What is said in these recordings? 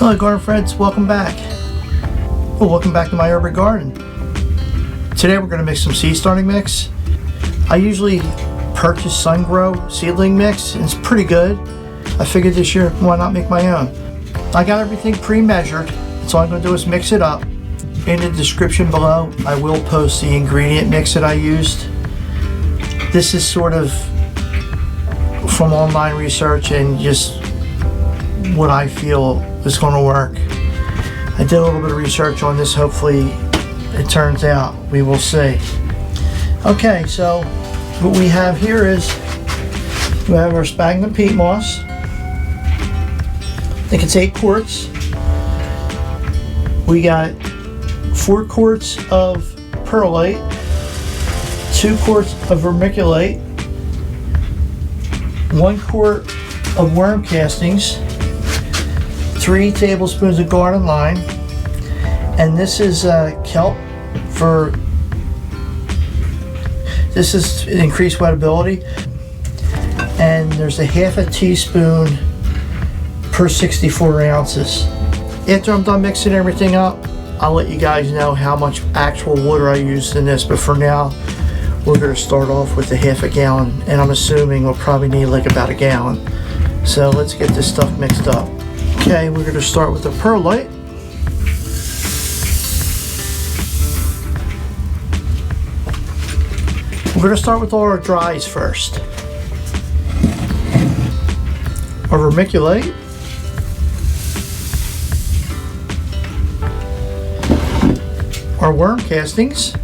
Hello garden friends, welcome back. Well, welcome back to my urban garden. Today we're going to make some seed starting mix. I usually purchase Sungrow seedling mix and it's pretty good. I figured this year why not make my own. I got everything pre-measured, so all I'm going to do is mix it up. In the description below I will post the ingredient mix that I used. This is sort of from online research and just what I feel is going to work. I did a little bit of research on this. Hopefully it turns out. We will see. Okay, so what we have here is we have our sphagnum peat moss. I think it's 8 quarts. We got 4 quarts of perlite, 2 quarts of vermiculite, 1 quart of worm castings, 3 tablespoons of garden lime, and this is kelp this is increased wettability, and there's a half a teaspoon per 64 ounces. After I'm done mixing everything up, I'll let you guys know how much actual water I used in this, but for now we're going to start off with a half a gallon, and I'm assuming we'll probably need like about a gallon. So let's get this stuff mixed up. Okay, we're going to start with the perlite. We're going to start with all our dries first. Our vermiculite. Our worm castings.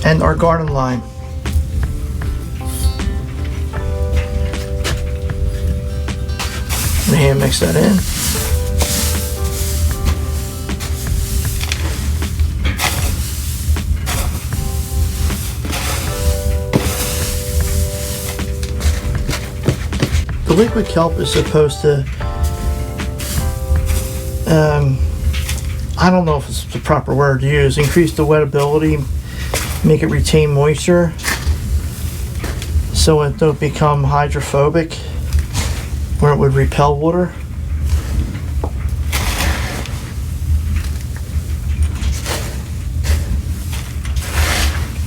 And our garden lime. Hand mix that in. The liquid kelp is supposed to, I don't know if it's the proper word to use, increase the wettability, make it retain moisture so it don't become hydrophobic, where it would repel water.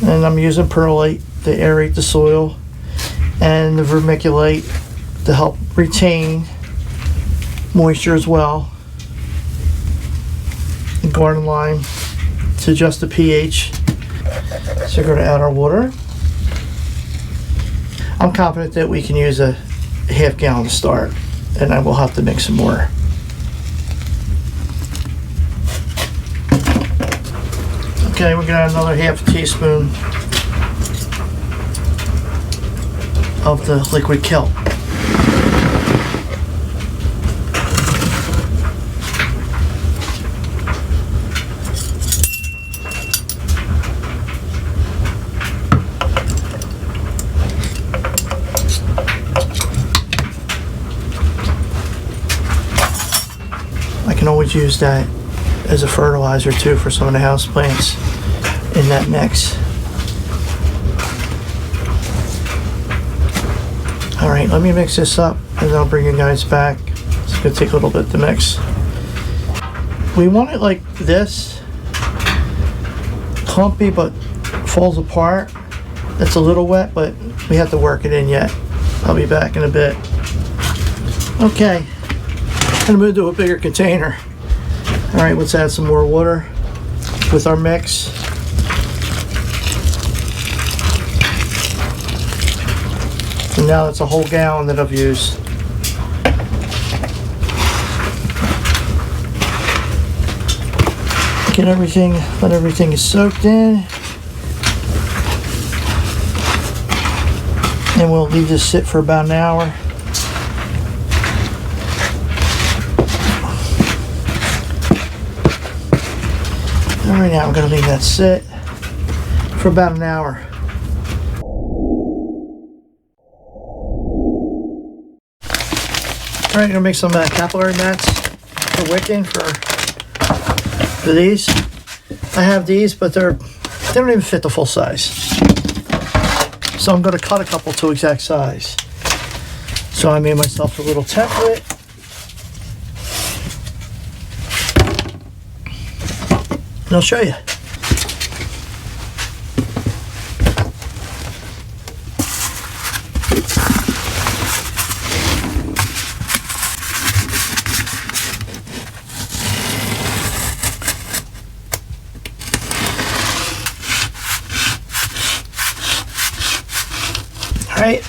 And I'm using perlite to aerate the soil and the vermiculite to help retain moisture as well, and garden lime to adjust the pH. So we're going to add our water. I'm confident that we can use a half gallon to start, and I will have to mix some more. Okay, we're gonna add another half a teaspoon of the liquid kelp. I can always use that as a fertilizer too for some of the house plants in that mix. Alright, let me mix this up and then I'll bring you guys back. It's going to take a little bit to mix. We want it like this, clumpy but falls apart. It's a little wet, but we have to work it in yet. I'll be back in a bit. Okay. I'm going to move to a bigger container. Alright, let's add some more water with our mix. And now that's a whole gallon that I've used. Get everything, let everything is soaked in. And we'll leave this sit for about an hour. Alright, now I'm going to leave that sit for about an hour. Alright, I'm going to make some capillary mats for wicking for these. I have these, but they don't even fit the full size. So I'm going to cut a couple to exact size. So I made myself a little template. And I'll show you. All right.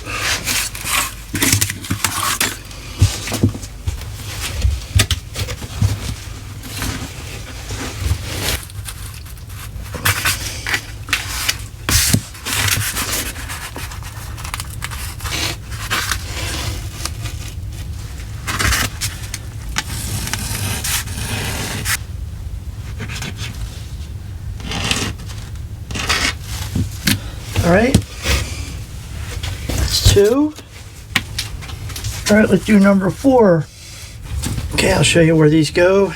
All right, that's 2. All right, let's do number 4. Okay, I'll show you where these go.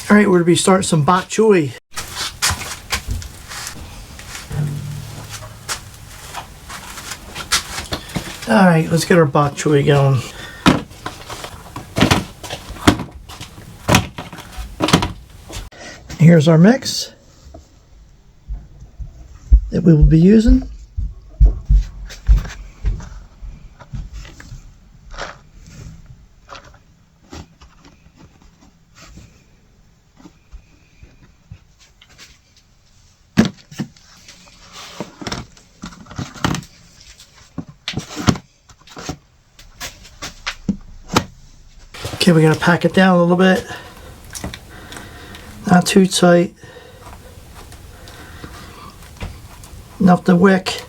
All right, we're going to be starting some Bok Choy. All right, let's get our Bok Choy going. Here's our mix that we will be using. Okay, we gotta pack it down a little bit. Not too tight. Enough to wick.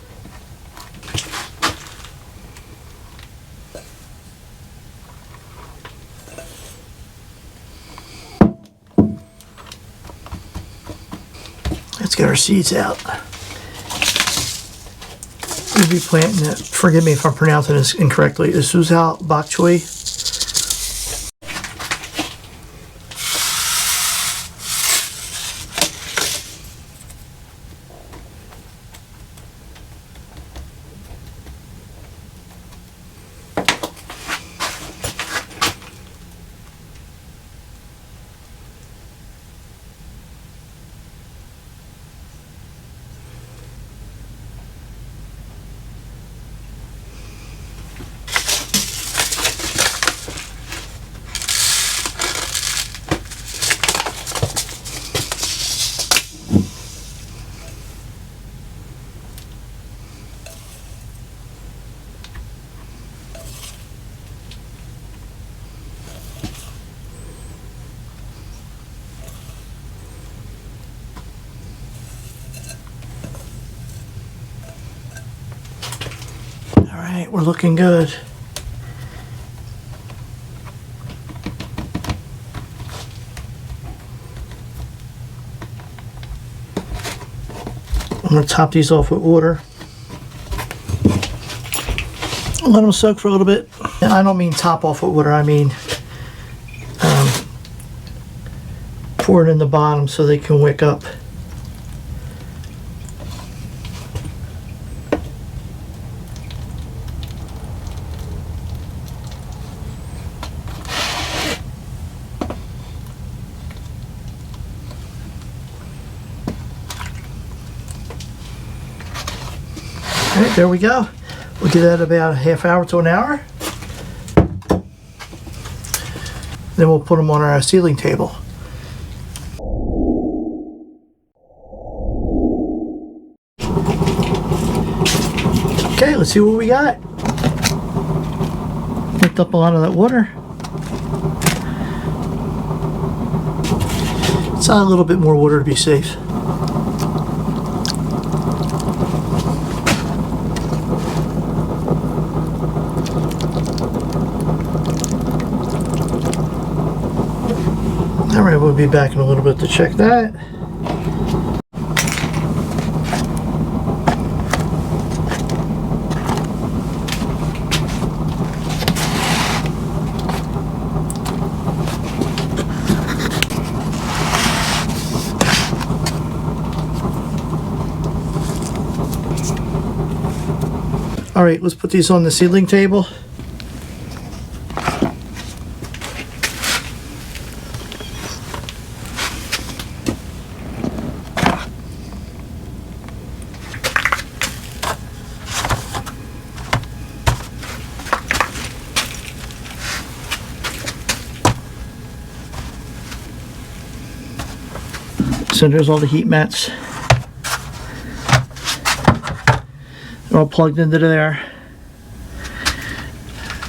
Let's get our seeds out. We'll be planting it. Forgive me if I'm pronouncing this incorrectly. This is out Bok Choy. Alright, we're looking good. I'm going to top these off with water. Let them soak for a little bit. And I don't mean top off with water, I mean pour it in the bottom so they can wick up. Alright, there we go. We'll do that about a half hour to an hour. Then we'll put them on our seedling table. Okay, let's see what we got. Picked up a lot of that water. Let's add a little bit more water to be safe. All right, we'll be back in a little bit to check that. All right, let's put these on the seedling table. So there's all the heat mats. They're all plugged into there.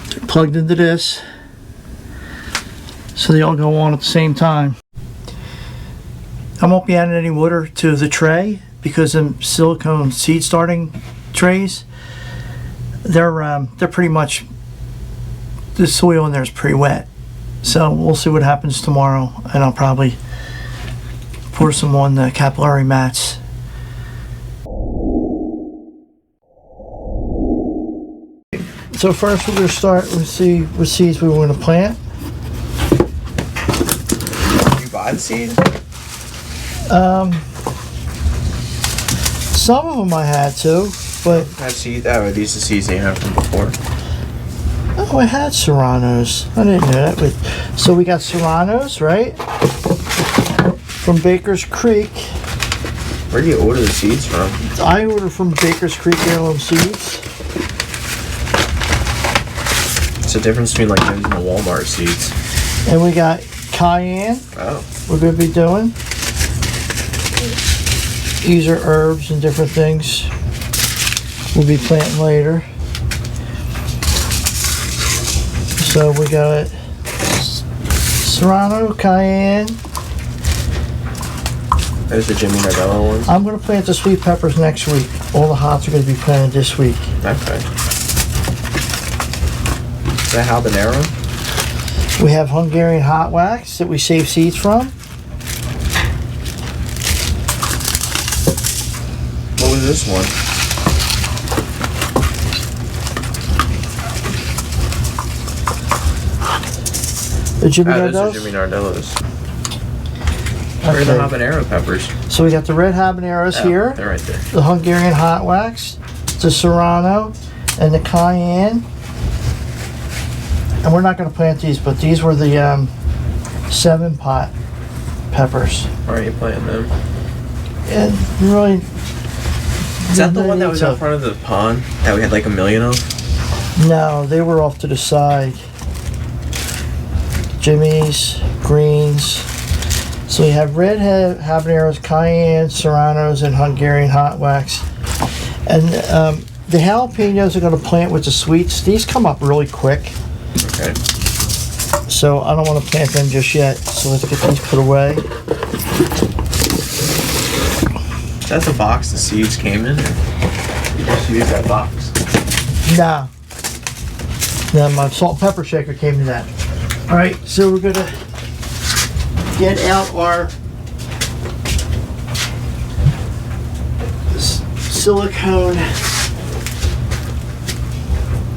They're plugged into this. So they all go on at the same time. I won't be adding any water to the tray because them silicone seed starting trays, they're pretty much, the soil in there is pretty wet. So we'll see what happens tomorrow, and I'll probably pour some on the capillary mats. So first we're going to start with see what seeds we want to plant. Did you buy the seed? Some of them I had to, but I see that. Are these the seeds that you had from before? oh, I had serranos. I didn't know that. So we got serranos, right? From Baker's Creek. Where do you order the seeds from? I order from Baker's Creek Heirloom Seeds. What's the difference between like those and the Walmart seeds? And we got cayenne. Oh. We're going to be doing. These are herbs and different things we'll be planting later. So we got serrano, cayenne. Those the Jimmy Nardello ones? I'm going to plant the sweet peppers next week. All the hops are going to be planted this week. Okay. Is that habanero? We have Hungarian hot wax that we save seeds from. What was this one? The Jimmy Those Nardellos? are Jimmy Nardellos. Where are the habanero peppers? So we got the red habaneros here. They're right there. The Hungarian hot wax, the serrano, and the cayenne. And we're not going to plant these, but these were the 7-pot peppers. Why are you planting them? And really, Is that the one that was in front of the pond that we had like a million of? no, they were off to the side. Jimmy's, greens. So we have red habaneros, cayenne, serranos, and Hungarian hot wax. And the jalapenos are going to plant with the sweets. These come up really quick. Okay. So I don't want to plant them just yet. So let's get these put away. That's the box the seeds came in? Or you just use that box? Nah. No, my salt and pepper shaker came in that. Alright, so we're going to get out our silicone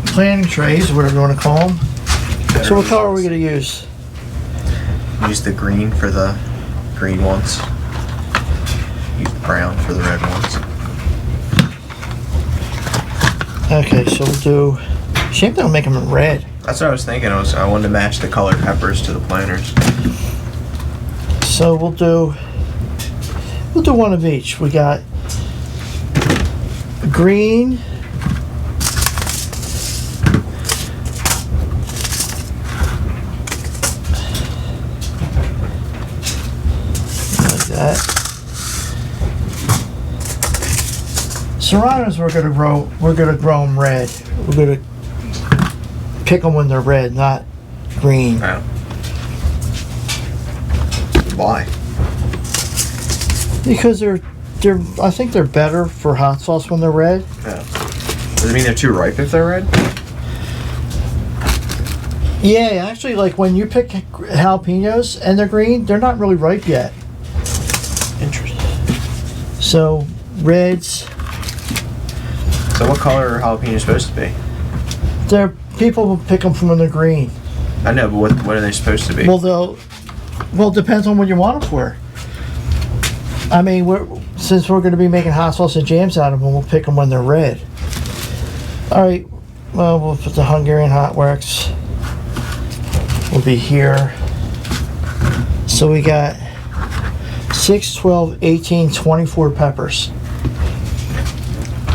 planting trays, whatever you want to call them. So what color are we going to use? Use the green for the green ones. Use brown for the red ones. Okay, so we'll do... Shame they don't make them in red. That's what I was thinking. I wanted to match the colored peppers to the planters. So we'll do one of each. We got green, like that. Serranos we're gonna grow them red. We're gonna pick them when they're red, not green. Wow. Why? Because they're I think they're better for hot sauce when they're red. Yeah. Does it mean they're too ripe if they're red? Yeah, actually, like when you pick jalapenos and they're green, they're not really ripe yet. Interesting. So, reds, So what color are jalapenos supposed to be? people will pick them from when they're green. I know, but what are they supposed to be? Well, it depends on what you want them for. I mean, since we're going to be making hot sauce and jams out of them, we'll pick them when they're red. All right, well, we'll put the Hungarian hot wax. Will be here. So we got 6, 12, 18, 24 peppers.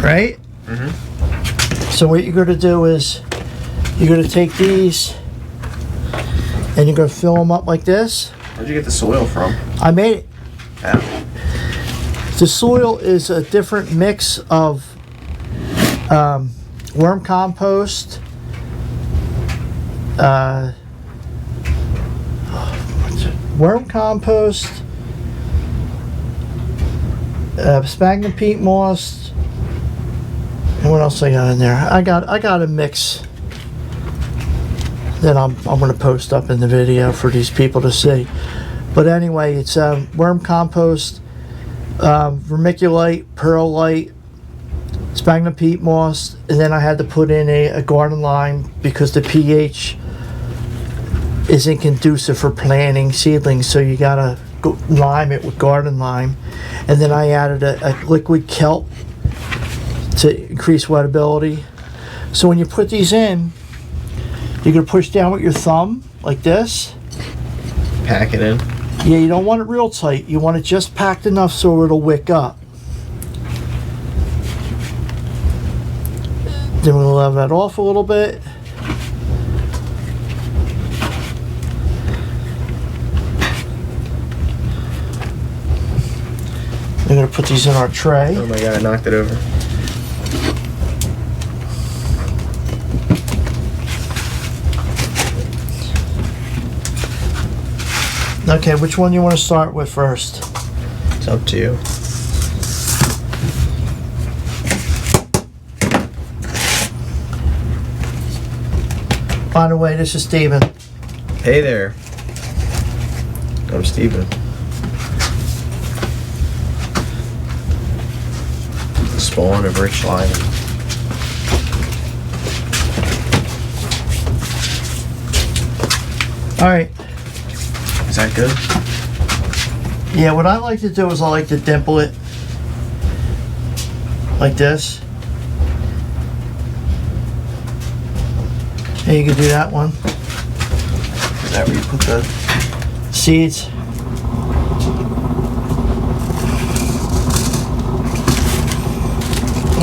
Right? Mm-hmm. So what you're going to do is you're going to take these and you're going to fill them up like this. Where'd you get the soil from? I made it. Yeah. The soil is a different mix of worm compost, sphagnum peat moss, and what else I got in there? I got a mix that I'm going to post up in the video for these people to see. But anyway, it's worm compost, vermiculite, perlite, sphagnum peat moss, and then I had to put in a garden lime because the pH isn't conducive for planting seedlings, so you gotta lime it with garden lime. And then I added a liquid kelp to increase wettability. So when you put these in, you're gonna push down with your thumb like this. Pack it in. Yeah, you don't want it real tight. You want it just packed enough so it'll wick up. Then we'll level that off a little bit. We're going to put these in our tray. Oh my god, I knocked it over. Okay, which one you want to start with first? It's up to you. By the way, this is Steven. Hey there. I'm Steven. The spawn of Rich Lion. Alright. Is that good? Yeah, what I like to do is I like to dimple it like this. Yeah, you can do that one. Is that where you put the seeds?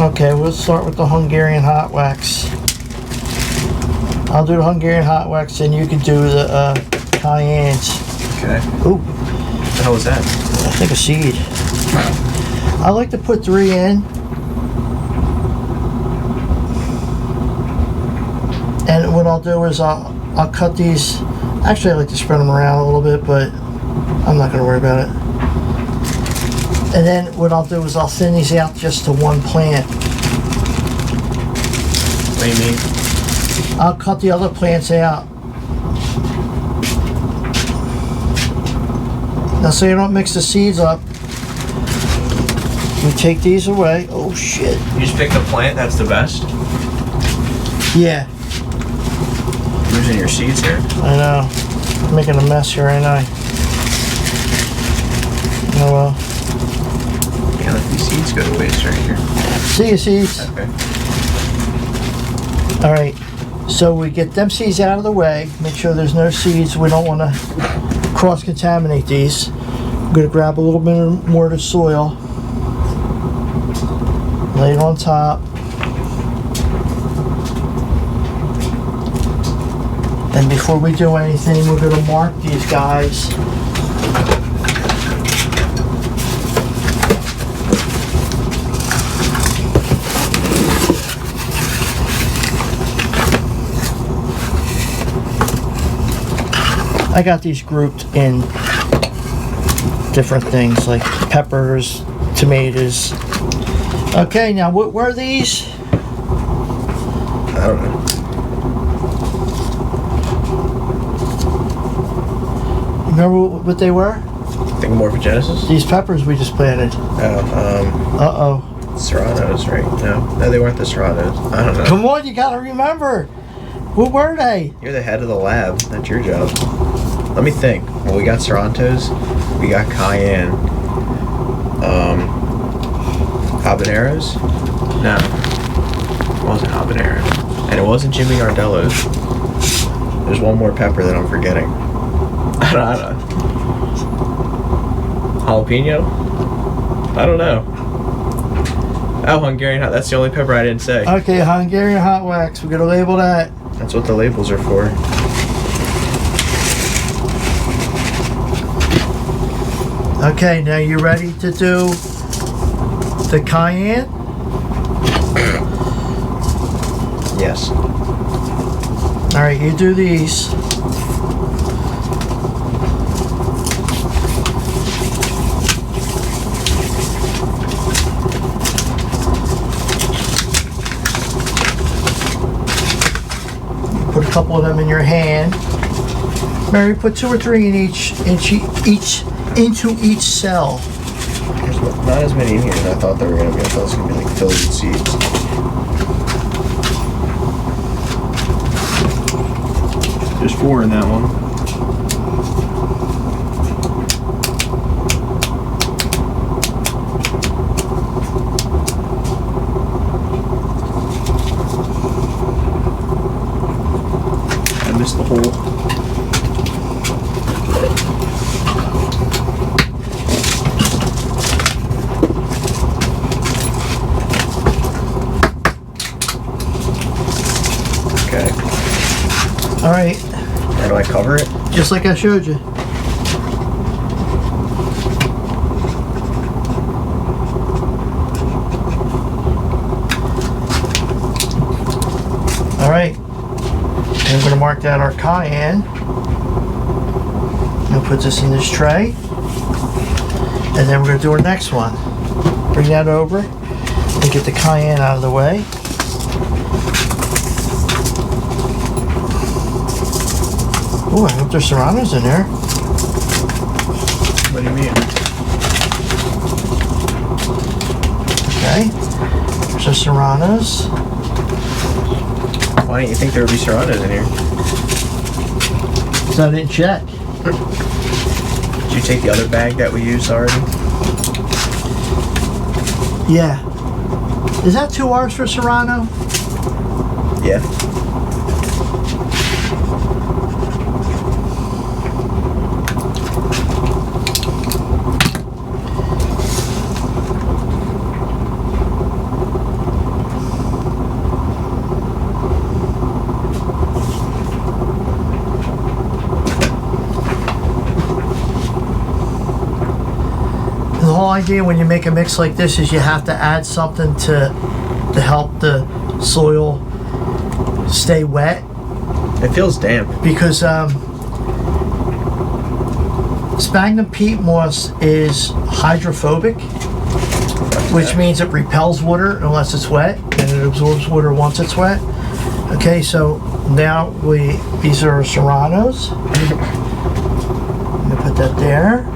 Okay, we'll start with the Hungarian hot wax. I'll do the Hungarian hot wax and you can do the cayennes. Okay. Ooh, What the hell is that? I think a seed. I like to put 3 in. And what I'll do is I'll cut these. Actually, I like to spread them around a little bit, but I'm not going to worry about it. And then what I'll do is I'll thin these out just to one plant. What do you mean? I'll cut the other plants out. Now, so you don't mix the seeds up, we take these away. Oh shit. You just pick the plant, that's the best? Yeah, Losing your seeds here. I know. I'm making a mess here, ain't I? Oh well. Yeah, let these seeds go to waste right here. See you, seeds. Okay. Alright, so we get them seeds out of the way. Make sure there's no seeds. We don't want to cross-contaminate these. I'm going to grab a little bit more of the soil. Lay it on top. And before we do anything, we're going to mark these guys. I got these grouped in different things like peppers, tomatoes. Okay, now what were these? I don't know. Remember what they were? Think more for Genesis? These peppers we just planted. Oh, Uh-oh. Serranos, right? No, they weren't the Serranos. I don't know. Come on, you gotta remember. What were they? You're the head of the lab. That's your job. Let me think. Well, we got Serrantos. We got Cayenne. Habaneros? No. It wasn't habanero. And it wasn't Jimmy Nardello's. There's one more pepper that I'm forgetting. I don't know. Jalapeno? I don't know. Oh, Hungarian hot. That's the only pepper I didn't say. Okay, Hungarian hot wax. We're gonna label that. That's what the labels are for. Okay, now you ready to do the cayenne? Yes. All right, you do these. Put a couple of them in your hand. Mary, put 2 or 3 in into each cell. There's not as many in here as I thought there were going to be. I thought it was going to be like filled with seeds. There's 4 in that one. I missed the hole. All right. How do I cover it? Just like I showed you. All right. And we're going to mark down our cayenne. We'll put this in this tray. And then we're going to do our next one. Bring that over and get the cayenne out of the way. Oh, I hope there's serranos in there. What do you mean? Okay. There's our serranos. Why didn't you think there would be serranos in here? Because I didn't check. Did you take the other bag that we used already? Yeah. Is that 2 R's for serrano? Yeah. The whole idea when you make a mix like this is you have to add something to help the soil stay wet, It feels damp. because sphagnum peat moss is hydrophobic, which means it repels water unless it's wet, and it absorbs water once it's wet. Okay, so now these are serranos. I'm gonna put that there.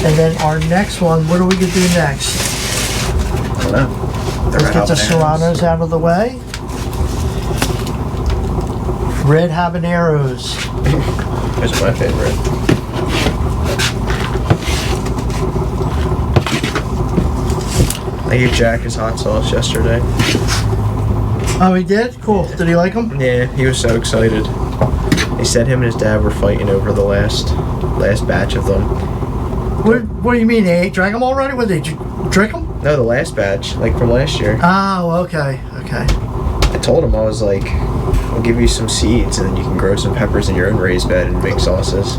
And then our next one, what are we gonna do next? I don't know. Let's get the serranos out of the way. Red habaneros. Those are my favorite. I gave Jack his hot sauce yesterday. Oh, he did? Cool. Did he like them? Yeah, he was so excited. He said him and his dad were fighting over the last batch of them. What do you mean? They drank them already? What, did you drink them? No, the last batch, like from last year. Oh, okay. Okay. I told him, I was like, I'll give you some seeds and then you can grow some peppers in your own raised bed and make sauces.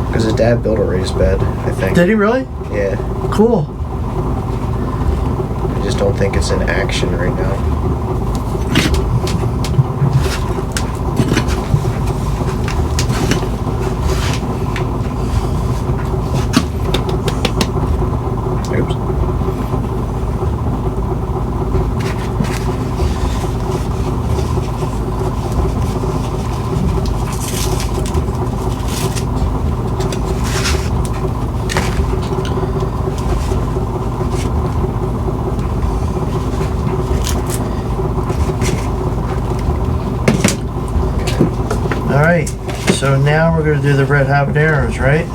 Because his dad built a raised bed, I think. Did he really? Yeah. Cool. I just don't think it's in action right now. Oops. So now we're going to do the red habaneros, right?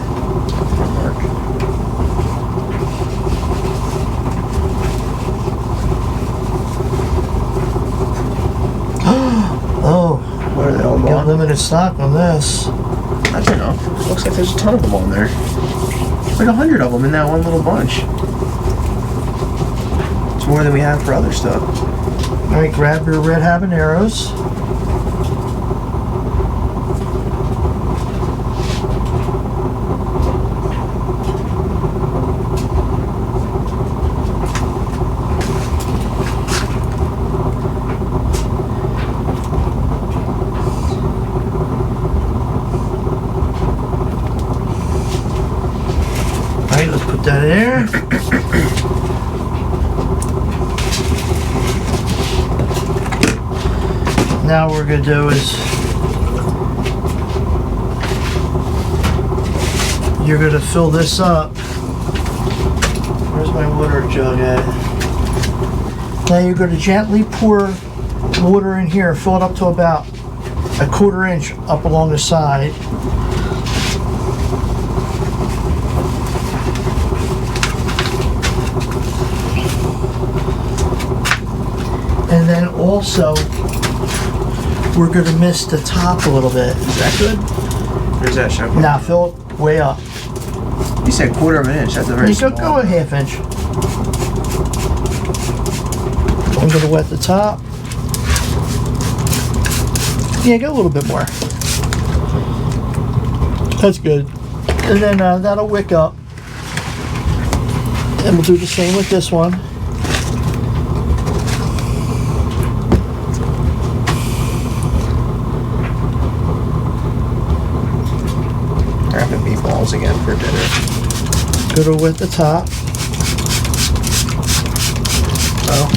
Oh, What are they all got gone? limited stock on this. That's enough. Looks like there's a ton of them on there. Like 100 of them in that one little bunch. It's more than we have for other stuff. All right, grab your red habaneros. All right, let's put that in there. Now what we're going to do is you're going to fill this up. Where's my water jug at? Now you're going to gently pour water in here, fill it up to about 1/4 inch up along the side. And then also, we're going to mist the top a little bit. Is that good? Or is that sharp? Now fill it way up. You said 1/4 of an inch. That's a very You small. go 1/2 inch. I'm going to wet the top. Yeah, go a little bit more. That's good. And then that'll wick up. And we'll do the same with this one. We're having meatballs again for dinner. Good to wet the top. Oh,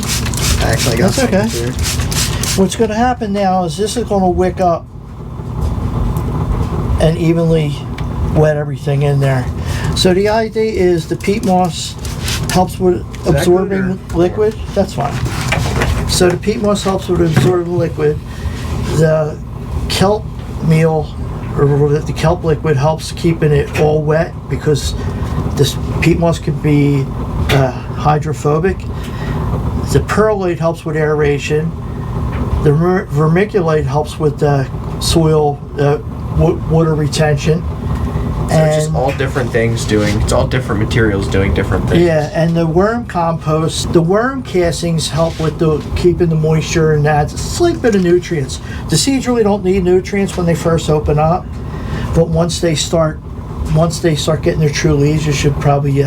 I actually got That's okay. something here. What's going to happen now is this is going to wick up and evenly wet everything in there. So the idea is the peat moss helps with that absorbing good liquid. That's fine. So the peat moss helps with absorbing liquid. The kelp meal or the kelp liquid helps keeping it all wet because this peat moss could be hydrophobic. The perlite helps with aeration. The vermiculite helps with soil water retention. So it's just all different things doing, it's all different materials doing different things. Yeah, and the worm compost, the worm castings help with keeping the moisture and adds a slight bit of nutrients. The seeds really don't need nutrients when they first open up, but once they start getting their true leaves, you should probably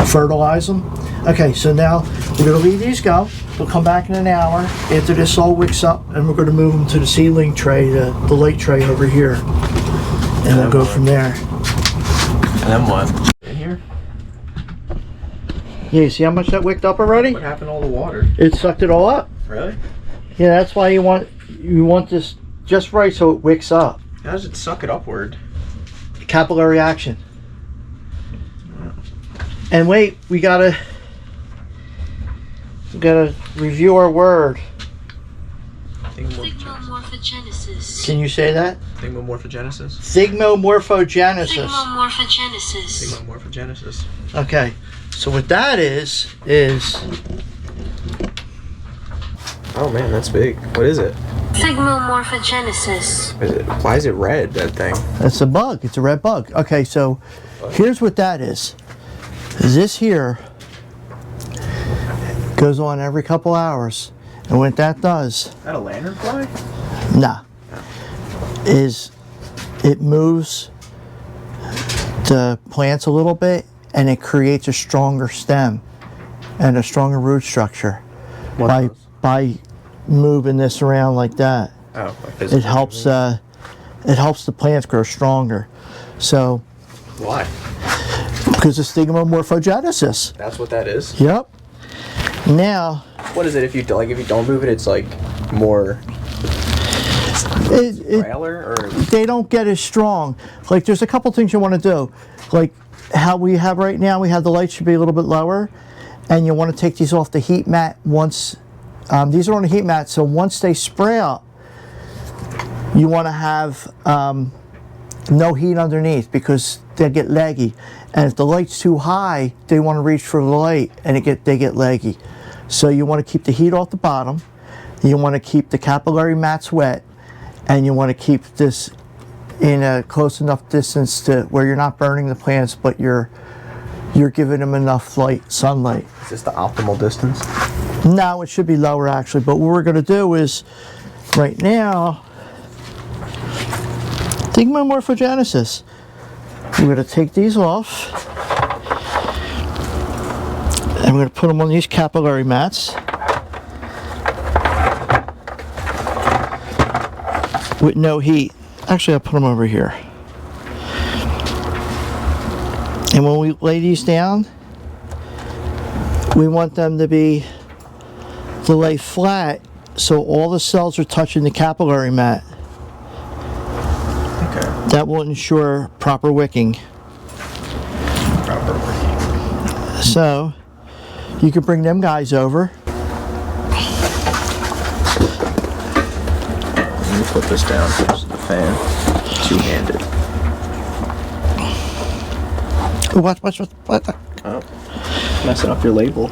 fertilize them. Okay, so now we're going to leave these go. We'll come back in an hour after this all wicks up, and we're going to move them to the seedling tray, the light tray over here, and we'll go from there. And then what? In here? Yeah, you see how much that wicked up already? What happened to all the water? It sucked it all up. Really? Yeah, that's why you want this just right so it wicks up. How does it suck it upward? Capillary action. And wait, we gotta review our word. Thigmomorphogenesis. Can you say that? Thigmomorphogenesis? Thigmomorphogenesis. Thigmomorphogenesis. Thigmomorphogenesis. Okay, so what that is Oh man, that's big. What is it? Thigmomorphogenesis. Why is it red, that thing? that's a bug. It's a red bug. Okay, so here's what that is. This here goes on every couple hours, and what that does, Is that a lanternfly? is it moves the plants a little bit, and it creates a stronger stem and a stronger root structure by moving this around like that. Oh, It helps the plants grow stronger. So Why? because of thigmomorphogenesis. That's what that is? Yep. Now What is it if you don't move it, it's like more frailer or they don't get as strong. Like there's a couple things you want to do. Like how we have right now, we have the light should be a little bit lower, and you want to take these off the heat mat once. These are on the heat mat, so once they spray up, you want to have no heat underneath because they get leggy. And if the light's too high, they want to reach for the light and they get leggy. So you want to keep the heat off the bottom. You want to keep the capillary mats wet, and you want to keep this in a close enough distance to where you're not burning the plants, but you're giving them enough sunlight. Is this the optimal distance? No, it should be lower actually, but what we're going to do is, right now, Morphogenesis. We're going to take these off, and we're going to put them on these capillary mats with no heat. Actually, I'll put them over here. And when we lay these down, we want them to lay flat so all the cells are touching the capillary mat. Okay. That will ensure proper wicking. Proper wicking. So, you can bring them guys over. Let me put this down close to the fan. Two-handed. What? Oh, messing up your label.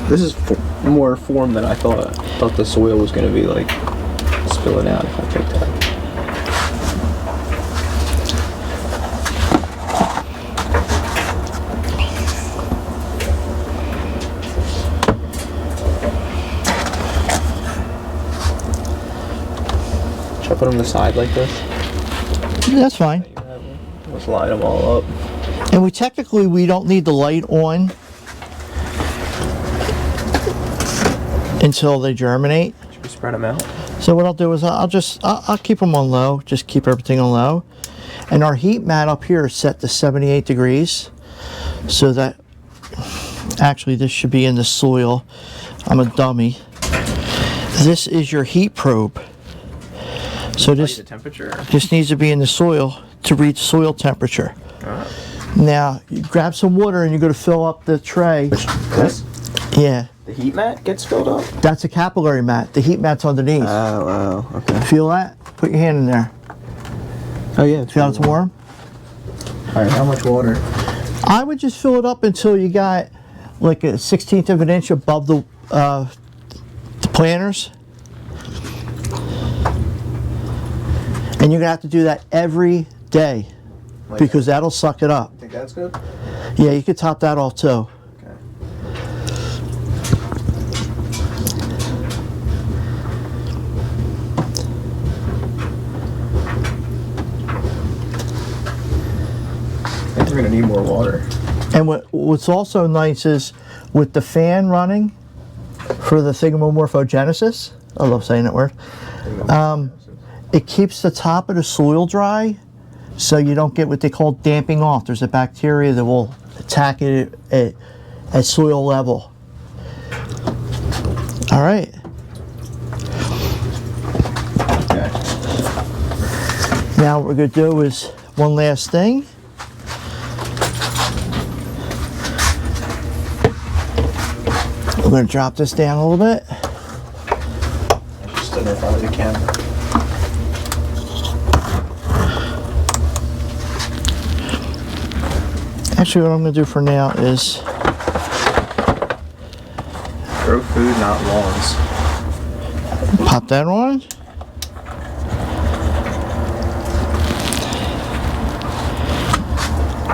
This is more form than I thought. I thought the soil was going to be like spilling out if I picked it up. Should I put them on the side like this? That's fine. Let's line them all up. And we don't need the light on until they germinate. Should we spread them out? So what I'll do is I'll keep them on low, just keep everything on low. And our heat mat up here is set to 78 degrees. So that, actually this should be in the soil. I'm a dummy. This is your heat probe. So this needs to be in the soil to read soil temperature. Now, you grab some water and you're going to fill up the tray. This? Yeah. The heat mat gets filled up? That's a capillary mat. The heat mat's underneath. Oh, okay. Feel that? Put your hand in there. Oh yeah. Feel it's warm? Alright, how much water? I would just fill it up until you got like a 1/16 of an inch above the planters. And you're going to have to do that every day because that'll suck it up. Think that's good? Yeah, you could top that off too. I think we're going to need more water. And what's also nice is with the fan running for the Morphogenesis, I love saying that word, it keeps the top of the soil dry so you don't get what they call damping off. There's a bacteria that will attack it at soil level. All right. Okay. Now what we're going to do is one last thing. We're going to drop this down a little bit. I just stood in front of the camera. Actually, what I'm going to do for now is Grow food, not lawns. pop that on.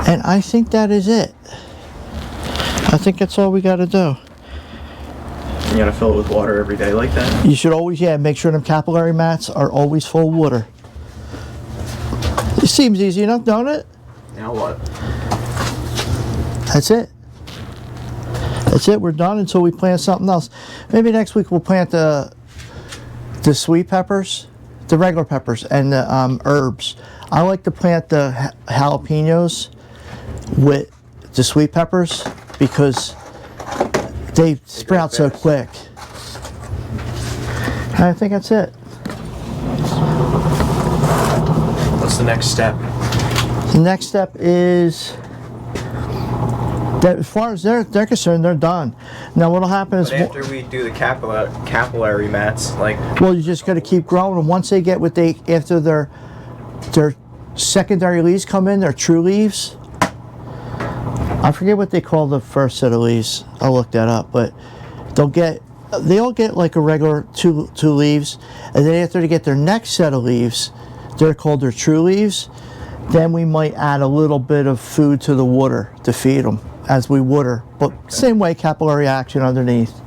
And I think that is it. I think that's all we got to do. You gotta fill it with water every day like that? You should always, make sure them capillary mats are always full of water. It seems easy enough, don't it? Now what? That's it. That's it. We're done until we plant something else. Maybe next week we'll plant the sweet peppers, the regular peppers, and the herbs. I like to plant the jalapenos with the sweet peppers because they sprout so quick. I think that's it. What's the next step? The next step is That, as far as they're concerned, they're done. Now what'll happen is, But after we do the capillary mats, like, well, you just got to keep growing. And once they get what they, after their secondary leaves come in, their true leaves. I forget what they call the first set of leaves. I'll look that up. But they all get like a regular two leaves, and then after they get their next set of leaves, they're called their true leaves. Then we might add a little bit of food to the water to feed them as we water, but same way, capillary action underneath.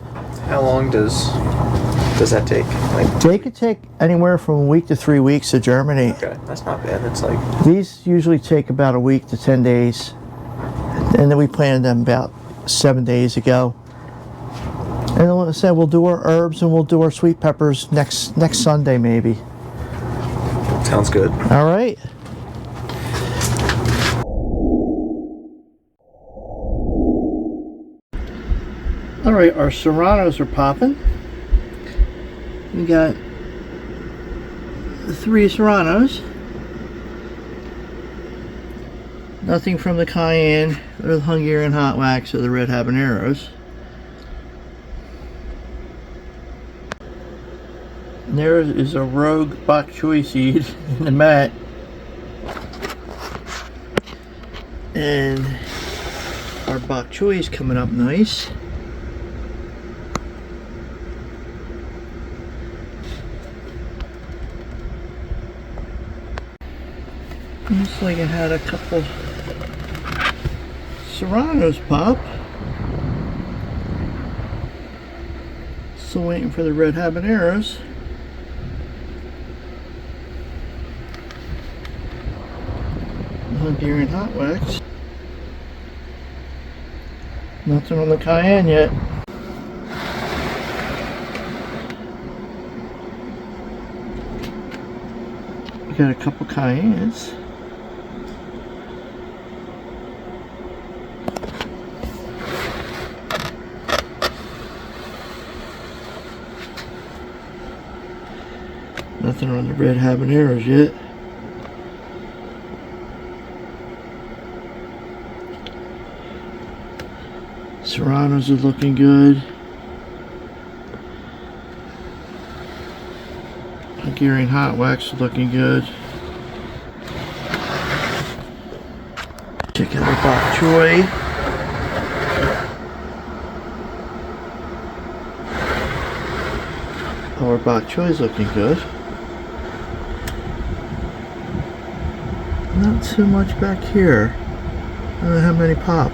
how long does that take? Like, They could take anywhere from a week to 3 weeks to germinate. okay, that's not bad. That's like, These usually take about a week to 10 days, and then we planted them about 7 days ago. And then, like I said, we'll do our herbs and we'll do our sweet peppers next Sunday maybe. sounds good. All right. All right, our serranos are popping. We got 3 serranos. Nothing from the cayenne or the Hungarian hot wax or the red habaneros. And there is a rogue Bok Choy seed in the mat. And our Bok Choy is coming up nice. Looks like it had a couple serranos pop. Still waiting for the red habaneros. Hungarian hot wax. Nothing on the cayenne yet. We got a couple cayennes. Nothing on the red habaneros yet. Serranos are looking good. Hungarian hot wax is looking good. Check out our Bok Choy. Our Bok Choy is looking good. Not too much back here. I don't know how many pop.